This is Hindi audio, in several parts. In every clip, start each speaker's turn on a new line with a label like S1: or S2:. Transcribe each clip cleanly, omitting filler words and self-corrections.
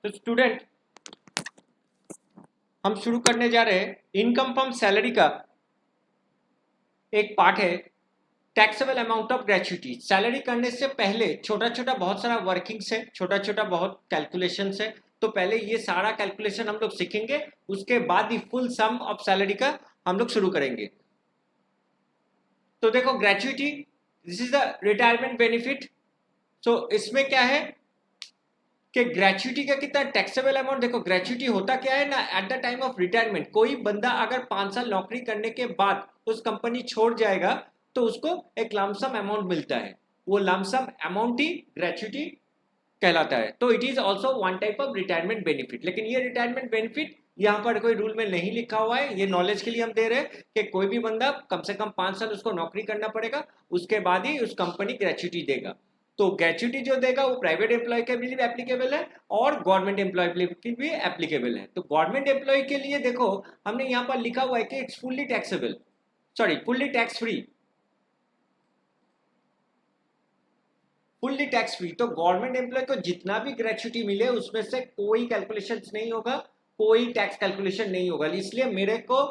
S1: तो स्टूडेंट, हम शुरू करने जा रहे हैं इनकम फ्रॉम सैलरी का एक पार्ट है taxable amount of gratuity. Salary करने से पहले छोटा छोटा बहुत सारा वर्किंग्स है, छोटा छोटा बहुत कैलकुलेशंस है। तो पहले ये सारा कैलकुलेशन हम लोग सीखेंगे, उसके बाद ही फुल सम ऑफ सैलरी का हम लोग शुरू करेंगे। तो देखो gratuity, this is the retirement benefit. So इसमें क्या है कि ग्रेच्युटी का कितना टैक्सेबल अमाउंट, देखो ग्रेच्युटी होता क्या है ना, at the time of retirement कोई बंदा अगर 5 साल नौकरी करने के बाद उस कंपनी छोड़ जाएगा तो उसको एक लमसम अमाउंट मिलता है, वो लमसम अमाउंट ही ग्रेच्युटी कहलाता है। तो it is also one type of retirement benefit. लेकिन ये रिटायरमेंट बेनिफिट यहाँ पर कोई रूल में नहीं लिखा हुआ है, ये नॉलेज के लिए हम दे रहे हैं कि कोई भी बंदा कम से कम 5 साल उसको नौकरी करना पड़ेगा, उसके बाद ही उस कंपनी ग्रेच्युटी देगा। तो ग्रेच्युटी जो देगा वो प्राइवेट एम्प्लॉय के लिए भी एप्लीकेबल है और गवर्नमेंट एम्प्लॉय के लिए भी एप्लीकेबल है। तो गवर्नमेंट एम्प्लॉय के लिए देखो हमने यहाँ पर लिखा हुआ है कि it's fully taxable, sorry fully tax free, fully tax free. तो गवर्नमेंट एम्प्लॉय को जितना भी ग्रेच्युटी मिले उसमें से कोई कैलकुलेशन नहीं होगा, कोई टैक्स कैलकुलेशन नहीं होगा। इसलिए मेरे को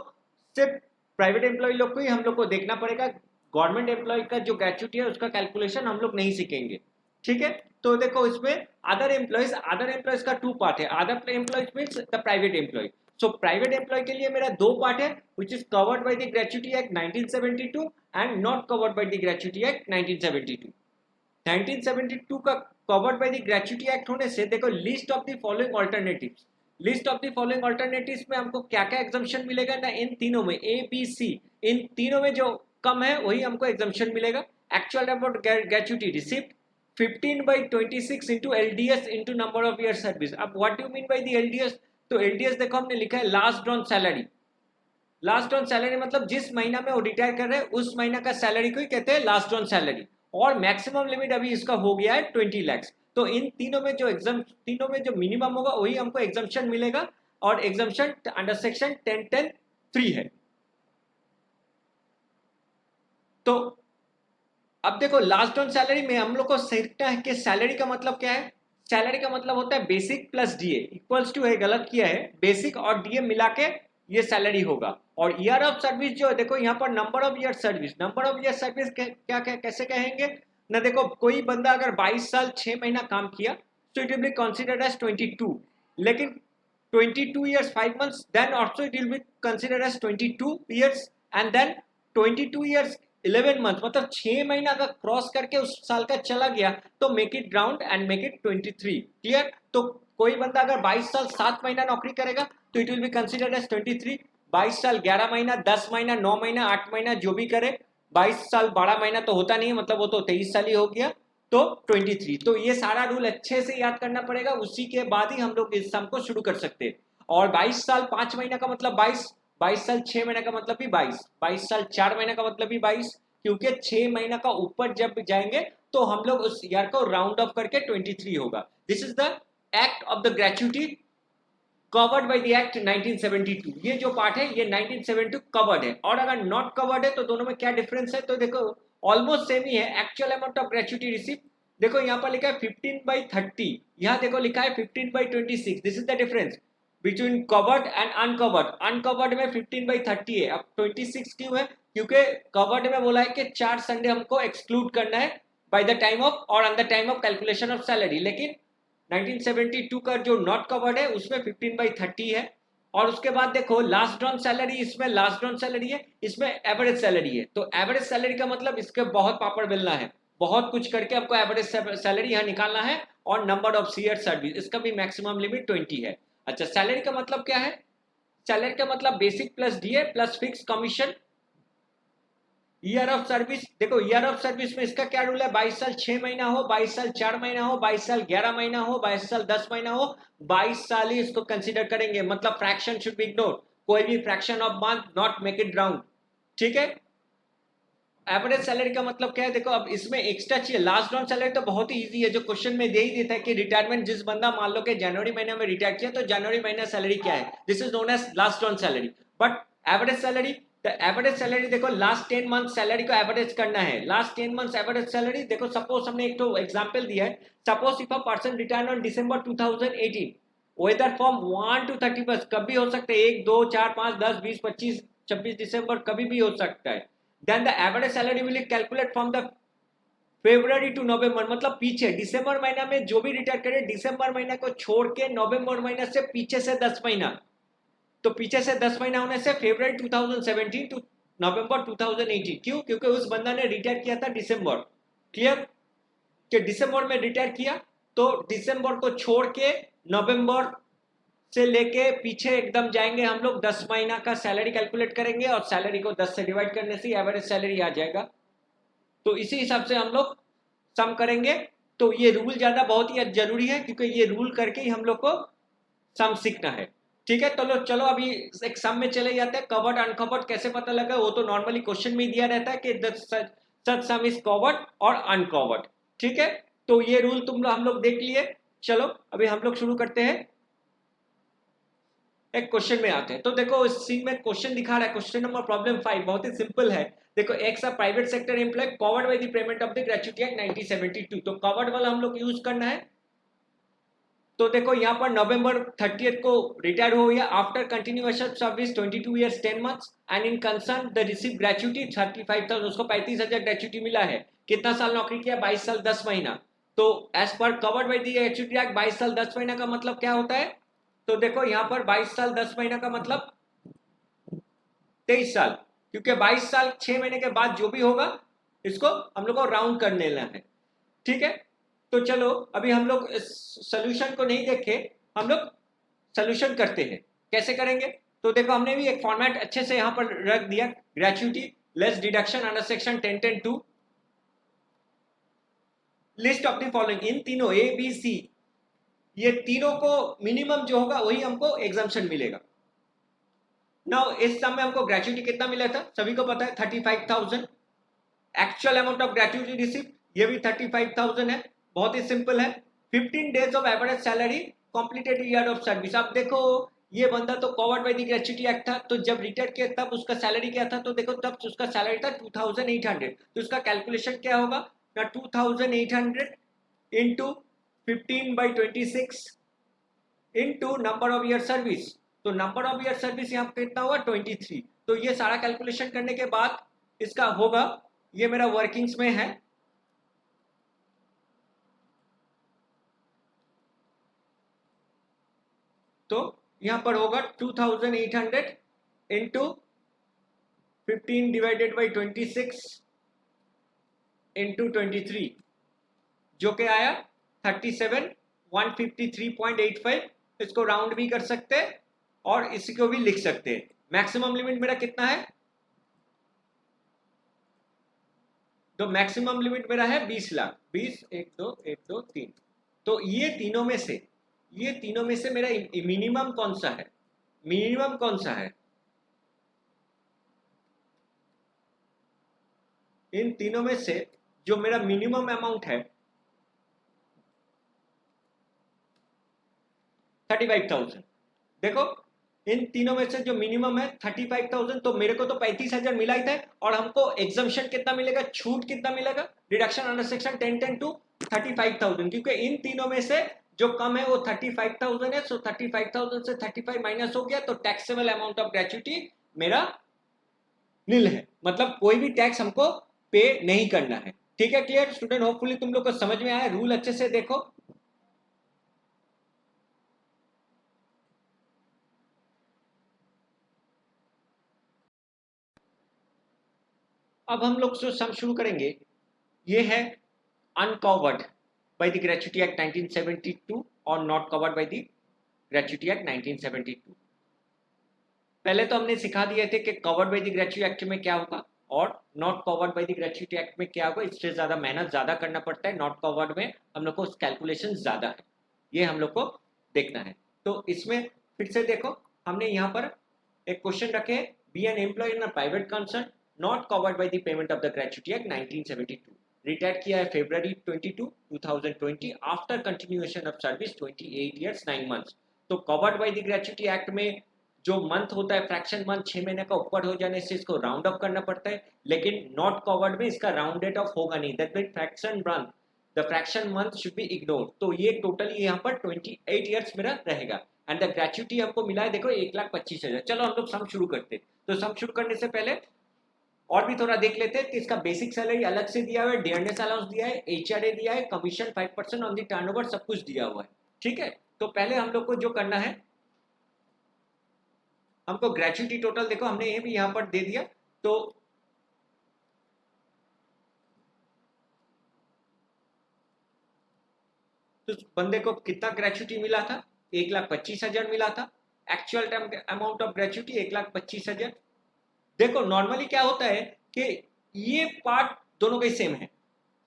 S1: सिर्फ प्राइवेट एम्प्लॉय लोग को ही हम लोग को देखना पड़ेगा, गवर्नमेंट एम्प्लॉय का जो ग्रेच्युटी है उसका कैलकुलेशन हम लोग नहीं सीखेंगे, ठीक है। तो देखो इसमें अदर एम्प्लॉयज का 2 पार्ट है। Other employees means the private employee. So private employee के लिए मेरा 2 पार्ट है, which is covered by the gratuity act 1972 and not covered by the gratuity act 1972। 1972 का covered by the gratuity act होने से देखो list of the following alternatives, list of the following alternatives में हमको क्या क्या एग्जम्पशन मिलेगा ना, इन तीनों में ए बी सी, इन तीनों में जो कम है वही हमको एग्जम्पशन मिलेगा। Actual about gratuity receipt 15/26 into LDS into number of year service. अब what do mean by the LDS? तो एलडीएस देखो हमने लिखा है last drawn salary. Last drawn salary मतलब जिस महीना में वो रिटायर कर रहे हैं उस महीना का सैलरी को ही कहते हैं लास्ट ड्रॉन सैलरी। और मैक्सिमम लिमिट अभी इसका हो गया है 20 लाख। तो इन तीनों में जो तीनों में जो मिनिमम होगा वही हमको एग्जम्पशन मिलेगा, और एग्जम्पशन अंडर सेक्शन 10(10)(3) है। तो अब देखो लास्ट ड्रॉन सैलरी में हम लोग को सीखना है कि सैलरी का मतलब क्या है। सैलरी का मतलब होता है basic plus DA equals to है, गलत किया है, बेसिक और डीए मिला के ये सैलरी होगा। और ईयर ऑफ सर्विस जो है देखो यहाँ पर number of year service, number of year service क्या क्या कैसे कहेंगे ना, देखो कोई बंदा अगर 22 साल 6 महीना काम किया तो it will be considered as 22, लेकिन 22 years 5 months then also it will be considered as 22 years and then 22 years 11 months, मतलब 6 महीना का क्रॉस करके उस साल का चला गया तो make it round and make it 23। Clear? तो कोई बंदा अगर 22 साल 7 महीना नौकरी करेगा तो it will be considered as 23। 22 साल 11 महीना 10 महीना 9 महीना 8 महीना जो भी करे, 22 साल 12 महीना तो होता नहीं है, मतलब वो तो 23 साल ही हो गया, तो 23। तो ये सारा रूल अच्छे से याद करना पड़ेगा, उसी के बाद ही हम लोग इस सम को शुरू कर सकते हैं। और 22 साल 5 महीना का मतलब 22, 22 साल 6 महीना का मतलब भी 22, 22 साल 4 महीना का मतलब भी 22, क्योंकि 6 महीना का ऊपर जब जाएंगे तो हम लोग उस ईयर को राउंड ऑफ करके 23 होगा। This is the act of the gratuity covered by the act 1972। ये जो पार्ट है ये 1972 कवर्ड है। और अगर नॉट कवर्ड है तो दोनों में क्या डिफरेंस है, तो देखो ऑलमोस्ट सेम ही है। Actual amount of gratuity receipt देखो यहाँ पर लिखा है 15/30, यहाँ देखो लिखा है 15/26। This is the difference between covered and uncovered. Uncovered में 15/30 है। अब 26 क्यों है? क्योंकि कवर्ड में बोला है कि 4 संडे हमको एक्सक्लूड करना है बाय द टाइम ऑफ और on the time of calculation of salary, लेकिन 1972 का जो नॉट कवर्ड है उसमें 15/30 है। और उसके बाद देखो लास्ट ड्रॉन सैलरी, इसमें लास्ट ड्रॉन सैलरी है, इसमें एवरेज सैलरी है। तो एवरेज सैलरी का मतलब इसके बहुत पापड़ बेलना है, बहुत कुछ करके आपको एवरेज सैलरी यहाँ निकालना है। और नंबर ऑफ ईयर सर्विस, इसका भी मैक्सिमम लिमिट 20 है। अच्छा, सैलरी का मतलब क्या है? सैलरी का मतलब basic plus DA plus fix commission. Year of service, देखो ईयर ऑफ सर्विस में इसका क्या रूल है, 22 साल 6 महीना हो, 22 साल 4 महीना हो, 22 साल 11 महीना हो, 22 साल 10 महीना हो, 22 साल ही इसको कंसीडर करेंगे। मतलब फ्रैक्शन शुड बी इग्नोर, कोई भी fraction of month not make it round, ठीक है। एवरेज सैलरी का मतलब क्या है, देखो अब इसमें एक्स्ट्रा चाहिए। लास्ट ड्रॉन सैलरी तो बहुत ही इजी है, जो क्वेश्चन में दे ही देता है कि रिटायरमेंट जिस बंदा मान लो कि जनवरी महीने में रिटायर किया तो जनवरी महीना सैलरी क्या है, this is known as last drawn salary. But average salary, तो एवरेज सैलरी देखो लास्ट 10 मंथ सैलरी को एवरेज करना है। लास्ट 10 मंथ एवरेज सैलरी देखो, सपोज हमने एक तो एग्जांपल दिया है, suppose if a person retire on December 2018, whether from 1 to 31, कभी हो सकता है 1 2 4 5 10 20 25 26 दिसंबर, कभी भी हो सकता है। Then the average salary will calculate from the February to November, मतलब पीछे दिसंबर महीना में जो भी रिटायर करे, दिसंबर महीना को छोड़ के नवंबर महीना से पीछे से 10 महीना, तो पीछे से 10 महीना होने से फेब्रुअरी 2017 टू नवंबर 2018। क्यों? क्योंकि उस बंदा ने रिटायर किया था दिसंबर। क्लियर? कि दिसंबर में रिटायर किया, तो दिसंबर को छोड़ के नवंबर से लेके पीछे एकदम जाएंगे हम लोग, 10 महीना का सैलरी कैलकुलेट करेंगे और सैलरी को 10 से डिवाइड करने से एवरेज सैलरी आ जाएगा। तो इसी हिसाब से हम लोग सम करेंगे। तो ये रूल ज्यादा बहुत ही जरूरी है, क्योंकि ये रूल करके ही हम लोग को सम सीखना है। ठीक है, तो चलो अभी एक सम में चले जाते हैं। कवर्ड अनकवर्ड कैसे पता लगा, वो तो नॉर्मली क्वेश्चन में दिया रहता है कि सच सम इज कवर्ड और अनकवर्ड। ठीक है, तो ये रूल हम लोग देख लिए। चलो अभी हम लोग शुरू करते हैं, एक क्वेश्चन में आते हैं। तो देखो इस सीन में क्वेश्चन दिखा रहा है, क्वेश्चन नंबर प्रॉब्लम 5, बहुत ही सिंपल है। देखो X a private sector employee covered by the payment of the gratuity act 1972, तो कवर्ड वाला हम लोग यूज करना है। तो देखो यहाँ पर नवंबर 30 को रिटायर हो गया after continuation service 22 years 10 months and in concern the receive gratuity 35,000, उसको 35,000 ग्रेच्युटी मिला है। कितना साल नौकरी किया? 22 साल 10 महीना। तो as per covered by the gratuity act 22 साल 10 महीना का मतलब क्या होता है? तो देखो यहाँ पर 22 साल 10 महीना का मतलब 23 साल, क्योंकि 22 साल 6 महीने के बाद जो भी होगा इसको हम लोग को राउंड कर लेना है। ठीक है, तो चलो अभी हम लोग इस सोल्यूशन को नहीं देखे, हम लोग सोल्यूशन करते हैं। कैसे करेंगे? तो देखो हमने भी एक फॉर्मेट अच्छे से यहाँ पर रख दिया, gratuity less deduction under section 10(10)(2), list of the following, इन तीनों ए बी सी, ये तीनों को मिनिमम जो होगा वही हमको एग्जम्पशन मिलेगा। नाउ इस सम में हमको ग्रेच्युटी कितना मिला था सभी को पता है, 35,000। Actual amount of gratuity receive ये भी 35,000 है, बहुत ही सिंपल है। 15 days of average salary completed year of service. अब देखो ये बंदा तो covered by the gratuity act था, तो जब रिटायर किया तब उसका सैलरी क्या था? तो देखो तब उसका सैलरी था 2,800, तो उसका कैलकुलेशन क्या होगा ना, 2,800 into 15/26 into number of year service. तो नंबर ऑफ ईयर सर्विस यहाँ पे कितना हुआ? 23। तो ये सारा कैलकुलेशन करने के बाद इसका होगा, ये मेरा वर्किंग्स में है, तो यहां पर होगा 2,800 इंटू 15/26 इंटू 23, जो कि आया 37,153.85। इसको राउंड भी कर सकते हैं और इसी को भी लिख सकते हैं। मैक्सिमम लिमिट मेरा कितना है? तो मैक्सिमम लिमिट मेरा है 20 लाख। 20 1 2 1 2 3। तो ये तीनों में से मेरा मिनिमम कौन सा है? मिनिमम कौन सा है? इन तीनों में से जो मेरा मिनिमम अमाउंट है 35,000। देखो इन तीनों में से जो मिनिमम है 35,000, तो मेरे को तो 35,000 मिला ही था, और हमको एग्जम्पशन कितना मिलेगा, छूट कितना मिलेगा, डिडक्शन अंडर सेक्शन 10(10)(2) 35,000, क्योंकि इन तीनों में से जो कम है वो 35,000 है। सो 35,000 से 35 माइनस हो गया, तो टैक्सेबल अमाउंट ऑफ ग्रेच्युटी मेरा नील है, मतलब कोई भी टैक्स हमको पे नहीं करना है। ठीक है, क्लियर स्टूडेंट? होपफुली तुम लोग को समझ में आया। रूल अच्छे से देखो। अब हम लोग जो सम शुरू करेंगे ये है uncovered bye the gratuity act 1972 और not covered by the gratuity act 1972। पहले तो हमने सिखा दिए थे कि covered by the gratuity act में क्या होगा और not covered by the gratuity act में क्या होगा। इससे ज्यादा मेहनत ज्यादा करना पड़ता है, नॉट कवर्ड में हम लोग को कैलकुलेशन ज्यादा है, ये हम लोग को देखना है। तो इसमें फिर से देखो, हमने यहाँ पर एक क्वेश्चन रखे, B an employee in a private concern not covered by the payment of the gratuity act 1972, retire किया है February 22 2020 after continuation of service 28 years 9 months। तो covered by the gratuity act में जो मंथ होता है फ्रैक्शन मंथ 6 महीने का ऊपर हो जाने से इसको राउंड ऑफ करना पड़ता है, लेकिन नॉट कवर्ड में इसका राउंडेड ऑफ होगा नहीं, that mean fraction month the fraction month should be ignore. तो ये टोटली यहाँ पर 28 ईयर्स मेरा रहेगा। एंड द ग्रेच्युटी हमको मिला है देखो 1,25,000। चलो हम लोग सम शुरू करते। तो सम शुरू करने से पहले और भी थोड़ा देख लेते हैं कि इसका बेसिक सैलरी अलग से दिया हुआ है, डियरनेस अलाउंस दिया है, एचआरए दिया है, कमीशन 5% ऑन द टर्नओवर, सब कुछ दिया हुआ है। ठीक है, तो पहले हम लोग को जो करना है, हमको ग्रेच्युटी टोटल देखो हमने ये भी यहाँ पर दे दिया। तो बंदे को कितना ग्रेच्युटी मिला था? 1,25,000 मिला था। Actual time amount of gratuity 1,25,000। देखो नॉर्मली क्या होता है कि ये पार्ट दोनों का सेम है,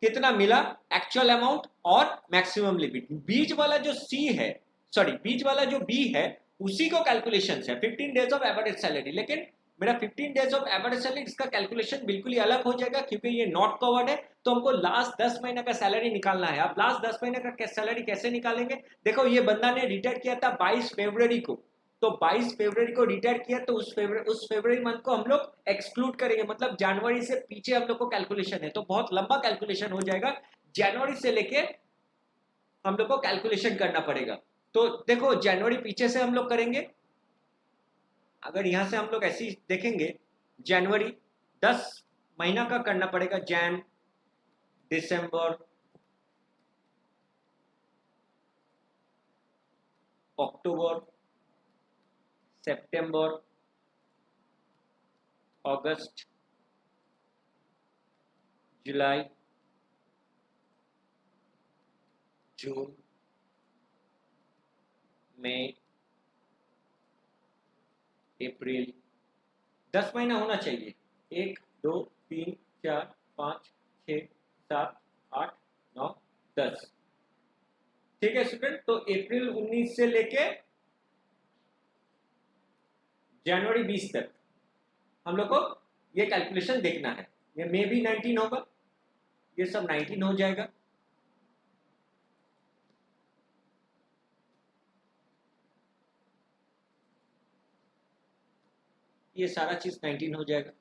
S1: कितना मिला एक्चुअल अमाउंट और मैक्सिमम लिमिट। बीच वाला जो सी है, सॉरी बीच वाला जो बी है, उसी को कैलकुलेशन है 15 डेज ऑफ एवरेज सैलरी। लेकिन मेरा 15 डेज ऑफ एवरेज सैलरी इसका कैलकुलेशन बिल्कुल ही अलग हो जाएगा, क्योंकि ये नॉट कवर्ड है। तो हमको लास्ट 10 महीने का सैलरी निकालना है। आप लास्ट 10 महीने का सैलरी कैसे निकालेंगे? देखो ये बंदा ने रिटायर किया था 22 फरवरी को, तो 22 फरवरी को रिटायर किया, तो उस फरवरी मंथ को हम लोग एक्सक्लूड करेंगे, मतलब जनवरी से पीछे हम लोग को कैलकुलेशन है, तो बहुत लंबा कैलकुलेशन हो जाएगा। जनवरी से लेके हम लोग को कैलकुलेशन करना पड़ेगा। तो देखो जनवरी पीछे से हम लोग करेंगे। अगर यहां से हम लोग ऐसे देखेंगे, जनवरी 10 महीना का करना पड़ेगा, जैन, दिसंबर, अक्टूबर, सितंबर, अगस्त, जुलाई, जून, मई, अप्रैल। 10 महीना होना चाहिए। 1 2 3 4 5 6 7 8 9 10। ठीक है स्टूडेंट, तो अप्रैल 19 से लेके जनवरी 20 तक हम लोग को ये कैलकुलेशन देखना है। ये मे भी 19 होगा, ये सब 19 हो जाएगा। ये सारा चीज 19 हो जाएगा।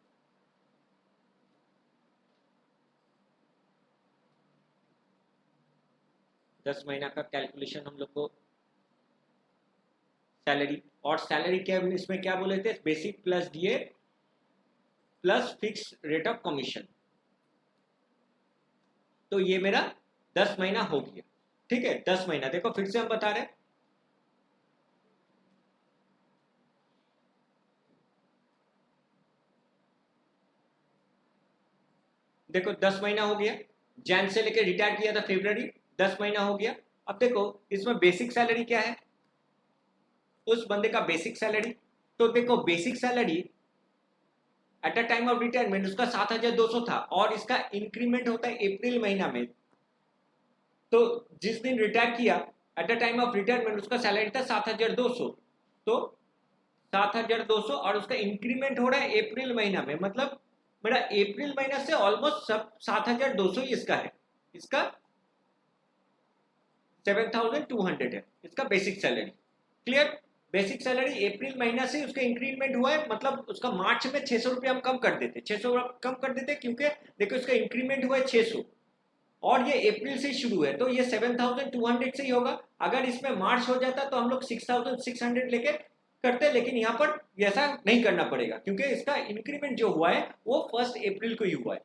S1: दस महीना का कैलकुलेशन हम लोग को सैलरी, और सैलरी क्या इसमें क्या बोले थे? Basic plus DA plus fix rate of commission. तो ये मेरा 10 महीना हो गया। ठीक है, 10 महीना देखो फिर से हम बता रहे हैं। देखो 10 महीना हो गया, जैन से लेकर रिटायर किया था फरवरी, 10 महीना हो गया। अब देखो इसमें बेसिक सैलरी क्या है उस बंदे का, बेसिक सैलरी। तो देखो basic salary at a time of retirement उसका 7,200 था, और इसका इंक्रीमेंट होता है अप्रैल महीना में। तो जिस दिन रिटायर किया at the time of retirement उसका सैलरी था 7,200। तो 7,200 और उसका इंक्रीमेंट हो रहा है अप्रैल महीना में, मतलब मेरा अप्रैल महीना से ऑलमोस्ट सब 7,200 ही इसका है। इसका 7,200 है इसका basic salary. Clear? Basic salary April महीना से उसका इंक्रीमेंट हुआ है, मतलब उसका मार्च में 600 रुपये हम कम कर देते, 600 कम कर देते, क्योंकि देखो इसका इंक्रीमेंट हुआ है 600 और ये अप्रैल से शुरू है, तो ये 7,200 से ही होगा। अगर इसमें मार्च हो जाता तो हम लोग 6,600 लेके करते, लेकिन यहाँ पर ऐसा नहीं करना पड़ेगा, क्योंकि इसका इंक्रीमेंट जो हुआ है वो 1 अप्रैल को ही हुआ है।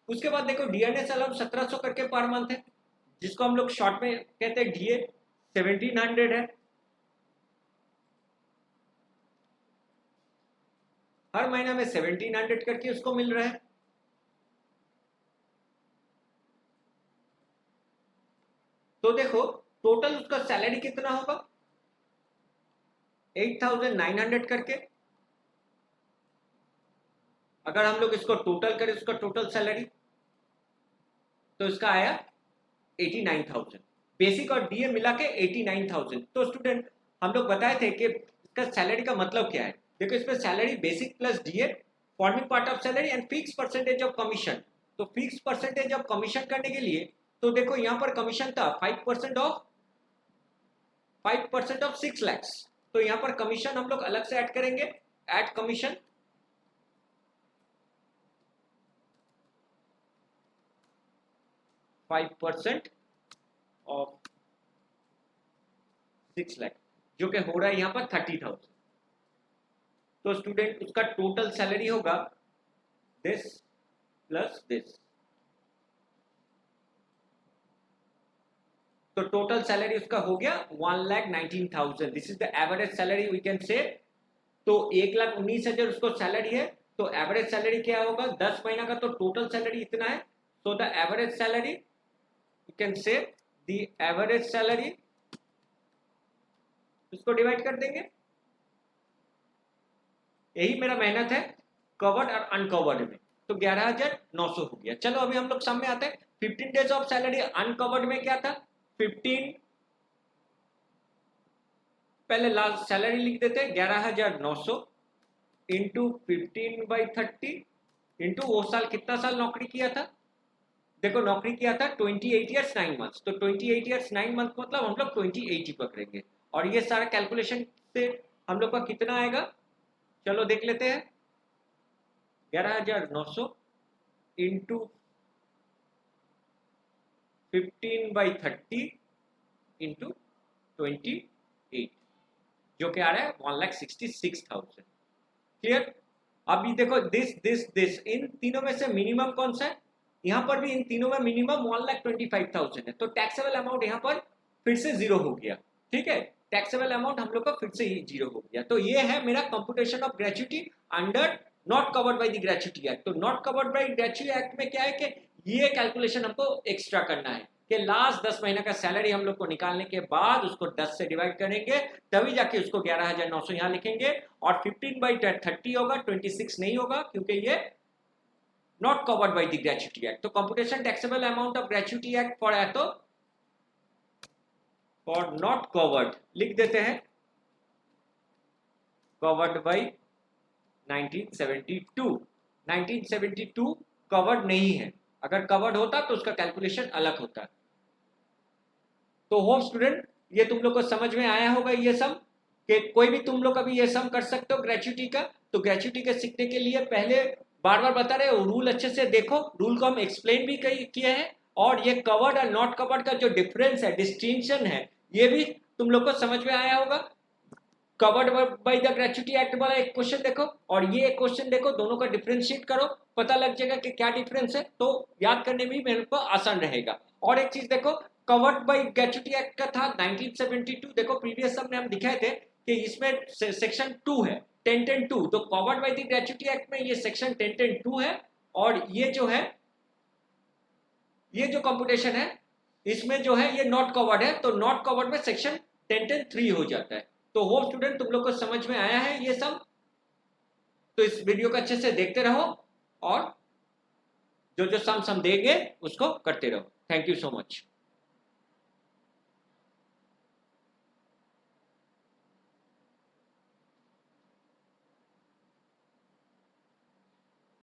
S1: उसके बाद देखो डीएनएस अलाउंस 1,700 करके पर मंथ है, जिसको हम लोग शॉर्ट में कहते हैं डीए, 1,700 है। हर महीना में 1,700 करके उसको मिल रहा है। तो देखो टोटल उसका सैलरी कितना होगा, 8,900 करके। अगर हम लोग इसको टोटल करें उसका टोटल सैलरी, तो इसका आया 89,000। बेसिक और डीए मिला के 89,000। तो स्टूडेंट हम लोग बताए थे कि इसका सैलरी का मतलब क्या है। देखो इसमें salary basic plus DA forming part of salary and fix percentage of commission. तो फिक्स परसेंटेज ऑफ कमीशन करने के लिए, तो देखो यहाँ पर कमीशन था 5% ऑफ 6 लैक्स। तो यहाँ पर कमीशन हम लोग अलग से ऐड करेंगे, ऐड कमीशन। 5% ऑफ 6 लाख, जो कि हो रहा है यहाँ पर 30,000। तो स्टूडेंट उसका टोटल सैलरी होगा दिस प्लस दिस। तो टोटल सैलरी उसका हो गया 1,19,000। This is the average salary we can say. तो 1,19,000 उसको सैलरी है, तो एवरेज सैलरी क्या होगा 10 महीना का, तो टोटल सैलरी इतना है। So the average salary you can say the average salary, इसको डिवाइड कर देंगे। यही मेरा मेहनत है कवर्ड और अनकवर्ड में। तो 11,900 हो गया। चलो अभी हम लोग सामने आते हैं 15 डेज ऑफ सैलरी अनकवर्ड में क्या था 15, पहले लास्ट सैलरी लिख देते हैं 11,900 इंटू 15/30 इंटू वो साल कितना साल नौकरी किया था। देखो नौकरी किया था 28 ईयर्स 9 मंथ्स, तो 28 ईयर्स 9 मंथ मतलब हम लोग 28 ही पकड़ेंगे। और ये सारा कैलकुलेशन से हम लोग का कितना आएगा, चलो देख लेते हैं। 11,900 इंटू 15/30 इंटू 28, जो कि आ रहा है 1,66,000। क्लियर। अभी देखो दिस इन तीनों में से मिनिमम कौन सा है, यहां पर भी इन तीनों में मिनिमम 1,25,000 है। तो टैक्सेबल अमाउंट यहां पर फिर से जीरो हो गया। ठीक है, टैक्सेबल अमाउंट हम लोग का फिर से ही जीरो हो गया। तो ये है मेरा computation of gratuity under not covered by the gratuity act. तो not covered by gratuity act में क्या है कि ये कैलकुलेशन हमको एक्स्ट्रा करना है कि लास्ट 10 महीने का सैलरी हम लोग को निकालने के बाद उसको 10 से डिवाइड करेंगे, तभी जाके उसको 11,900 यहां लिखेंगे। और 15/30 होगा, 26 नहीं होगा, क्योंकि ये not covered by the gratuity act. तो computation taxable amount of gratuity act for है तो फॉर नॉट कवर्ड लिख देते हैं कवर्ड बाय 1972। 1972 कवर्ड नहीं है, अगर कवर्ड होता तो उसका कैलकुलेशन अलग होता। तो होप स्टूडेंट ये तुम लोग को समझ में आया होगा ये सम, कि कोई भी तुम लोग अभी ये सम कर सकते हो ग्रेच्युटी का। तो ग्रेच्युटी का सीखने के लिए पहले बार बार बता रहे हो रूल अच्छे से देखो, रूल को हम एक्सप्लेन भी किए हैं। और ये कवर्ड और नॉट कवर्ड का जो डिफरेंस है, डिस्टिंक्शन है, ये भी तुम लोग को समझ में आया होगा। Covered by the gratuity act वाला एक क्वेश्चन देखो और ये एक क्वेश्चन देखो, दोनों का डिफरेंशिएट करो, पता लग जाएगा कि क्या डिफरेंस है, तो याद करने में भी मेरे को आसान रहेगा। और एक चीज देखो, कवर्ड बाय ग्रेच्युटी एक्ट का था 1972। देखो प्रीवियस सब में हम दिखाए थे कि इसमें सेक्शन 2 है 10(10)(2), तो covered by the gratuity act में ये सेक्शन 10(10)(2) है। और ये जो है, ये जो कंप्यूटेशन है इसमें जो है ये नॉट कवर्ड है, तो नॉट कवर्ड में सेक्शन 10(10)(3) हो जाता है। तो होप स्टूडेंट तुम लोग को समझ में आया है ये सब। तो इस वीडियो को अच्छे से देखते रहो और जो जो सम देंगे उसको करते रहो। Thank you so much.